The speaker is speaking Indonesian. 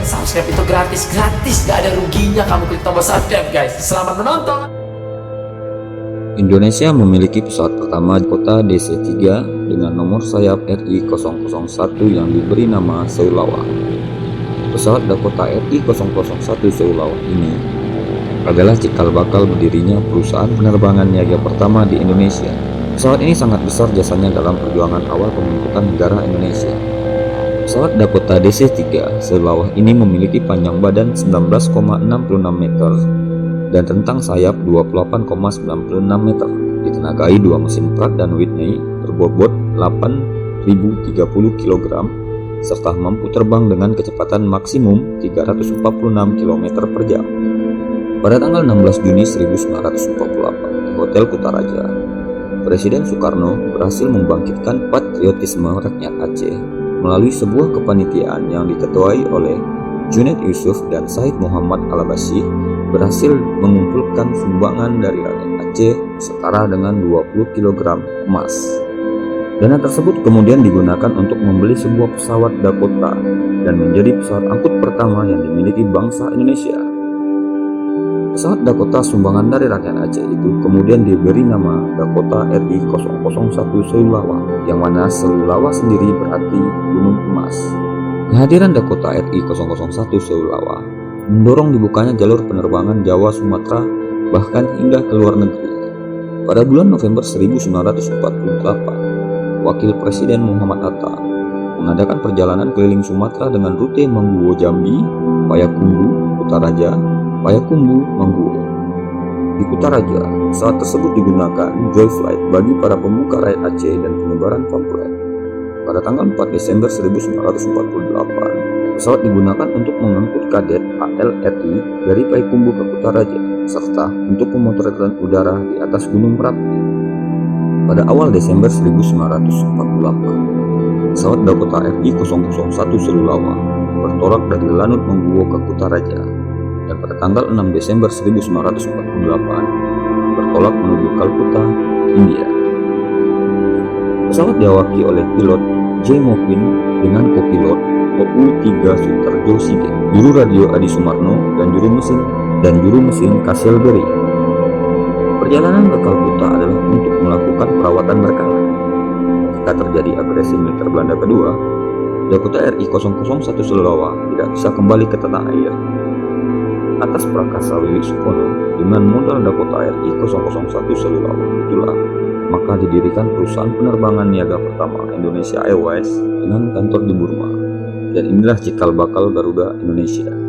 subscribe itu gratis, gak ada ruginya kamu klik tombol subscribe guys. Selamat menonton. Indonesia memiliki pesawat pertama di kota DC-3 dengan nomor sayap RI-001 yang diberi nama Seulawa. Pesawat Dakota RI-001 Seulawa ini adalah cikal bakal berdirinya perusahaan penerbangan niaga pertama di Indonesia. Pesawat ini sangat besar jasanya dalam perjuangan awal pembentukan negara Indonesia. Pesawat Dakota DC-3 Seulawa ini memiliki panjang badan 19,66 meter dan rentang sayap 28,96 meter. Ditenagai dua mesin Pratt dan Whitney berbobot 8.030 kg serta mampu terbang dengan kecepatan maksimum 346 km per jam. Pada tanggal 16 Juni 1948 di Hotel Kutaraja, Presiden Soekarno berhasil membangkitkan patriotisme rakyat Aceh melalui sebuah kepanitiaan yang diketuai oleh Junaid Yusuf dan Said Muhammad Al-Abbasi, berhasil mengumpulkan sumbangan dari rakyat Aceh setara dengan 20 kg emas. Dana tersebut kemudian digunakan untuk membeli sebuah pesawat Dakota dan menjadi pesawat angkut pertama yang dimiliki bangsa Indonesia. Pesawat Dakota sumbangan dari rakyat Aceh itu kemudian diberi nama Dakota RI-001 Seulawa, yang mana Seulawa sendiri berarti gunung emas. Kehadiran Dakota RI-001 Seulawa mendorong dibukanya jalur penerbangan Jawa Sumatera bahkan hingga ke luar negeri. Pada bulan November 1948, Wakil Presiden Muhammad Hatta mengadakan perjalanan keliling Sumatera dengan rute Mangguwo Jambi, Payakumbuh, Kutaraja, Payakumbuh, Mangguwo. Di Kutaraja, pesawat tersebut digunakan joy flight bagi para pembuka rakyat Aceh dan penyebaran pamflet. Pada tanggal 4 Desember 1948, pesawat digunakan untuk mengangkut kadet ALRI dari Payakumbuh ke Kutaraja, serta untuk pemotretan udara di atas Gunung Merapi. Pada awal Desember 1948, pesawat Dakota RI-001 Seulawa bertolak dari Lanut Mangguwo ke Kutaraja, dan pada tanggal 6 Desember 1948 bertolak menuju Kalkuta, India. Pesawat diawaki oleh pilot J. Mopin dengan kopilot OU-3 Sutarjo Sige, juru radio Adi Sumarno, dan juru mesin Kasel Beri. Perjalanan ke Kalkuta adalah untuk melakukan perawatan berkala. Ketika terjadi agresi militer Belanda kedua, Dakota RI-001 Seulawa tidak bisa kembali ke tanah air. Atas prakasa Wiwik Supono, dengan modal Dakota RI-001 Seulawa itulah maka didirikan perusahaan penerbangan niaga pertama Indonesia Airways dengan kantor di Burma. Dan inilah cikal bakal Garuda Indonesia.